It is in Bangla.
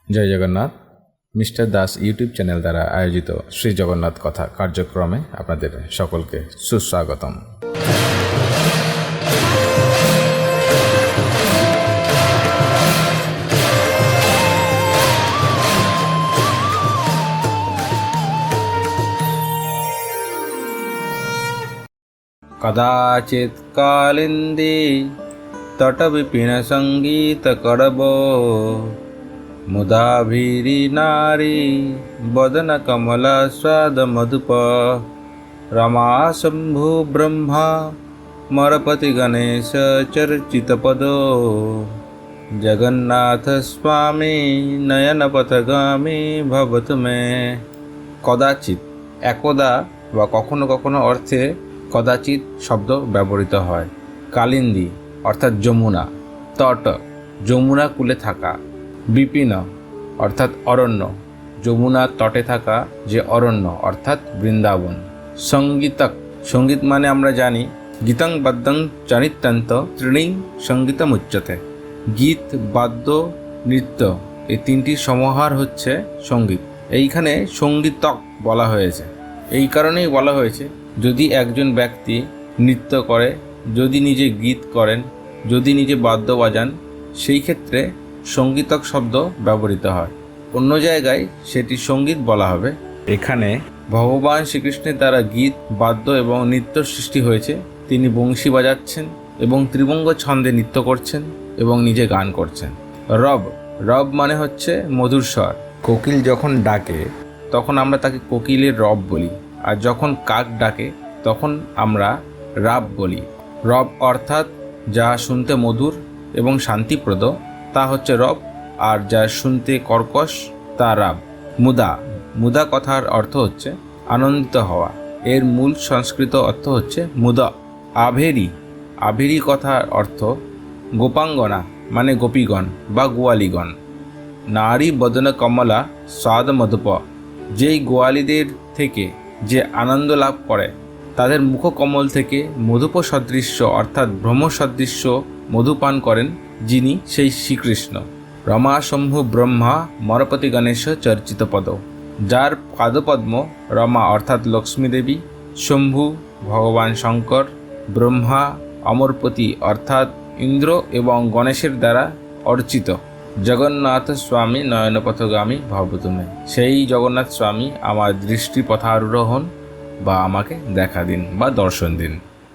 জয় Jagannath. Mister Das YouTube channel দ্বারা আয়োজিত শ্রী জগন্নাথ কথা কার্যক্রমে আপনাদের সকলকে সুস্বাগতম। কদাচিৎ কালিন্দী তটবিপিন সঙ্গীত করব মুদাভিরি নারী বদন কমলা স্বাদ মধুপ রমা শম্ভু ব্রহ্মা মরপতি গণেশ চর্চিত পদ জগন্নাথ স্বামী নয়ন পথগামী ভবতু মে। কদাচিৎ একদা বা কখনো কখনো অর্থে কদাচিৎ শব্দ ব্যবহৃত হয়। কালিন্দী অর্থাৎ যমুনা, তট যমুনা কূলে থাকা, বিপিন অর্থাৎ অরণ্য, যমুনার তটে থাকা যে অরণ্য অর্থাৎ বৃন্দাবন। সঙ্গীতক সঙ্গীত মানে আমরা জানি গীতং বাদ্যং চানিত্যন্ত ত্রিণী সঙ্গীতম উচ্যতে। গীত, বাদ্য, নৃত্য এই তিনটি সমাহার হচ্ছে সঙ্গীত। এইখানে সঙ্গীতক বলা হয়েছে, এই কারণেই বলা হয়েছে যদি একজন ব্যক্তি নৃত্য করে, যদি নিজে গীত করেন, যদি নিজে বাদ্য বাজান, সেই ক্ষেত্রে সঙ্গীতক শব্দ ব্যবহৃত হয়। অন্য জায়গায় সেটি সঙ্গীত বলা হবে। এখানে ভগবান শ্রীকৃষ্ণের দ্বারা গীত, বাদ্য এবং নৃত্য সৃষ্টি হয়েছে। তিনি বংশী বাজাচ্ছেন এবং ত্রিভঙ্গ ছন্দে নৃত্য করছেন এবং নিজে গান করছেন। রব রব মানে হচ্ছে মধুর স্বর। কোকিল যখন ডাকে তখন আমরা তাকে কোকিলের রব বলি, আর যখন কাক ডাকে তখন আমরা রাব বলি। রব অর্থাৎ যা শুনতে মধুর এবং শান্তিপ্রদ তা হচ্ছে রব, আর যা শুনতে কর্কশ তা রাব। মুদা মুদা কথার অর্থ হচ্ছে আনন্দিত হওয়া। এর মূল সংস্কৃত অর্থ হচ্ছে মুদা। আভেরি আভেরি কথার অর্থ গোপাঙ্গনা মানে গোপীগণ বা গোয়ালীগণ। নারী বদন কমলা স্বাদ মধুপ, যেই গোয়ালীদের থেকে যে আনন্দ লাভ করে তাদের মুখকমল থেকে মধুপ সদৃশ্য অর্থাৎ ভ্রম সদৃশ্য মধুপান করেন যিনি, সেই শ্রীকৃষ্ণ। রমা শম্ভু ব্রহ্মা মরপতি গণেশ চর্চিত পদ, যার পাদপদ্ম রমা অর্থাৎ লক্ষ্মী দেবী, শম্ভু ভগবান শঙ্কর, ব্রহ্মা অমরপতি অর্থাৎ ইন্দ্র এবং গণেশের দ্বারা অর্চিত। জগন্নাথ স্বামী নয়নপথগামী ভবতু মে, সেই জগন্নাথ স্বামী আমার দৃষ্টি পথারোহণ বা আমাকে দেখা দিন বা দর্শন দিন।